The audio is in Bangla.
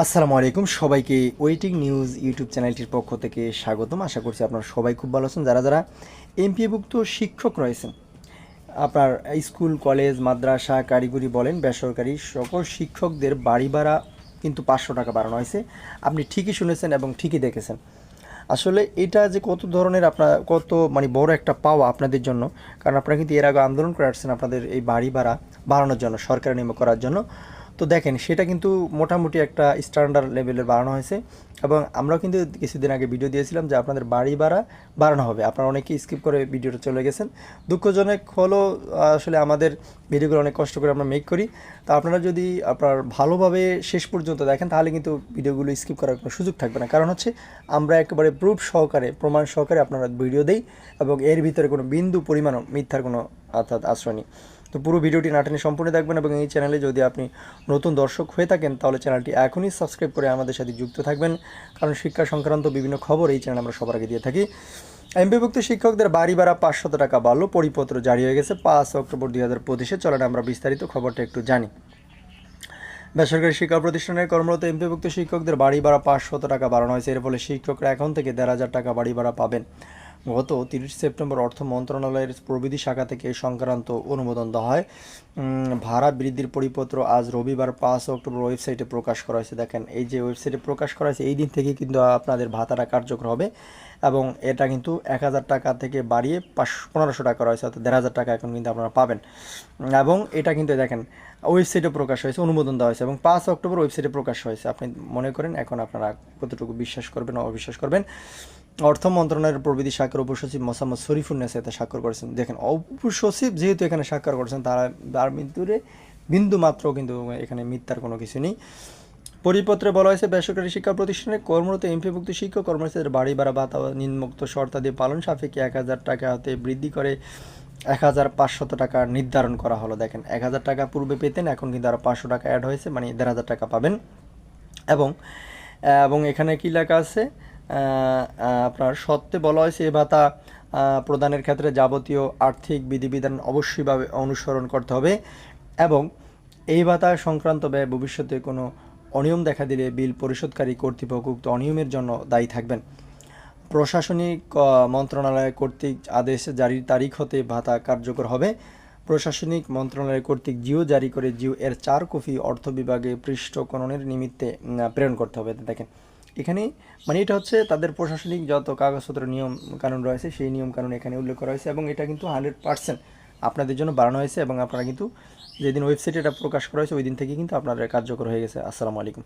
আসসালামু আলাইকুম সবাইকে ওয়েটিং নিউজ ইউটিউব চ্যানেলটির পক্ষ থেকে স্বাগতম। আশা করছি আপনারা সবাই খুব ভালো আছেন। যারা যারা এমপিওভুক্ত শিক্ষক রয়েছেন, আপনার স্কুল কলেজ মাদ্রাসা কারিগরি বলেন বেসরকারি সকল শিক্ষকদের বাড়ি ভাড়া কিন্তু 500 টাকা বাড়ানো হয়েছে। আপনি ঠিকই শুনেছেন এবং ঠিকই দেখেছেন। আসলে এটা যে কত ধরনের আপনার কত মানে বড় একটা পাওয়া আপনাদের জন্য, কারণ আপনারা কিন্তু এর আগে আন্দোলন করে আসছেন আপনাদের এই বাড়ি ভাড়া বাড়ানোর জন্য, সরকার নিয়ম করার জন্য। তো দেখেন সেটা কিন্তু মোটামুটি একটা স্ট্যান্ডার্ড লেভেলের বাড়ানো হয়েছে এবং আমরাও কিন্তু কিছুদিন আগে ভিডিও দিয়েছিলাম যে আপনাদের বাড়ি ভাড়া বাড়ানো হবে। আপনারা অনেকেই স্কিপ করে ভিডিওটা চলে গেছেন। দুঃখজনক হলো, আসলে আমাদের ভিডিওগুলো অনেক কষ্ট করে আমরা মেক করি। তো আপনারা যদি আপনার ভালোভাবে শেষ পর্যন্ত দেখেন তাহলে কিন্তু ভিডিওগুলো স্কিপ করার কোনো সুযোগ থাকবে না। কারণ হচ্ছে আমরা একেবারে প্রুফ সহকারে প্রমাণ সহকারে আপনারা ভিডিও দেই এবং এর ভিতরে কোনো বিন্দু পরিমাণও মিথ্যার কোনো অর্থাৎ আশ্রয় নেই। তো পুরো ভিডিওটি না টেনে সম্পূর্ণ দেখবেন এবং এই চ্যানেলে যদি আপনি নতুন দর্শক হয়ে থাকেন তাহলে চ্যানেলটি এখনই সাবস্ক্রাইব করে আমাদের সাথে যুক্ত থাকবেন, কারণ শিক্ষা সংক্রান্ত বিভিন্ন খবর এই চ্যানেলে আমরা সবার আগে দিয়ে থাকি। এমপিভুক্ত শিক্ষকদের বাড়ি ভাড়া 500 টাকা বাড়লো, পরিপত্র জারি হয়ে গেছে 5 অক্টোবর 2025। চলেন আমরা বিস্তারিত খবরটা একটু জানি। বেসরকারি শিক্ষা প্রতিষ্ঠানে কর্মরত এমপিভুক্ত শিক্ষকদের বাড়ি ভাড়া 500 টাকা বাড়ানো হয়েছে। এর ফলে শিক্ষকরা এখন থেকে 1,500 টাকা বাড়ি ভাড়া পাবেন। গত 30 সেপ্টেম্বর অর্থ মন্ত্রণালয়ের প্রবিধি শাখা থেকে এই সংক্রান্ত অনুমোদন দেওয়া হয়। ভাড়া বৃদ্ধির পরিপত্র আজ রবিবার 5 অক্টোবর ওয়েবসাইটে প্রকাশ করা হয়েছে। দেখেন এই যে ওয়েবসাইটে প্রকাশ করা হয়েছে এই দিন থেকে কিন্তু আপনাদের ভাতাটা কার্যকর হবে এবং এটা কিন্তু 1,000 টাকা থেকে বাড়িয়ে 1,500 টাকা করা হয়েছে, অর্থাৎ 1,500 টাকা এখন কিন্তু আপনারা পাবেন। এবং এটা কিন্তু দেখেন ওয়েবসাইটে প্রকাশ হয়েছে, অনুমোদন দেওয়া হয়েছে এবং 5 অক্টোবর ওয়েবসাইটে প্রকাশ হয়েছে। আপনি মনে করেন এখন আপনারা কতটুকু বিশ্বাস করবেন অবিশ্বাস করবেন। অর্থ মন্ত্রণালয়ের প্রবিধি শাখার উপসচিব মোসাম্মদ শরীফুন্নেসা এতে স্বাক্ষর করেছেন। দেখেন উপসচিব যেহেতু এখানে স্বাক্ষর করেছেন তার ভিতরে বিন্দু মাত্র কিন্তু এখানে মিথ্যার কোনো কিছু নেই। পরিপত্রে বলা হয়েছে বেসরকারি শিক্ষা প্রতিষ্ঠানে কর্মরত এমপিভুক্ত শিক্ষক কর্মচারীদের বাড়ি ভাড়া ভাতা নিম্নোক্ত শর্তাদি পালন সাপেক্ষে 1,000 টাকা হতে বৃদ্ধি করে 1,500 টাকা নির্ধারণ করা হলো। দেখেন 1,000 টাকা পূর্বে পেতেন, এখন কিন্তু আরও 500 টাকা অ্যাড হয়েছে, মানে 1,500 টাকা পাবেন। এবং এবং এখানে কি লেখা আছে, আপনার সত্ত্বে বলা হয়েছে এ ভাতা প্রদানের ক্ষেত্রে যাবতীয় আর্থিক বিধিবিধান অবশ্যইভাবে অনুসরণ করতে হবে এবং এই ভাতা সংক্রান্ত ব্যয় ভবিষ্যতে কোনো অনিয়ম দেখা দিলে বিল পরিশোধকারী কর্তৃপক্ষ উক্ত অনিয়মের জন্য দায়ী থাকবেন। প্রশাসনিক মন্ত্রণালয় কর্তৃক আদেশ জারির তারিখ হতে ভাতা কার্যকর হবে। প্রশাসনিক মন্ত্রণালয় কর্তৃক জিও জারি করে জিও এর 4 কপি অর্থ বিভাগে পৃষ্ঠকরণের নিমিত্তে প্রেরণ করতে হবে। দেখেন এখানে মানে এটা হচ্ছে তাদের প্রশাসনিক যত কাগজপত্র নিয়ম কানুন রয়েছে সেই নিয়ম কানুন এখানে উল্লেখ করা হয়েছে এবং এটা কিন্তু 100% আপনাদের জন্য বাড়ানো হয়েছে এবং আপনারা কিন্তু যেদিন ওয়েবসাইটে এটা প্রকাশ করা হয়েছে ওই দিন থেকে কিন্তু আপনাদের কার্যকর হয়ে গেছে। আসসালামু আলাইকুম।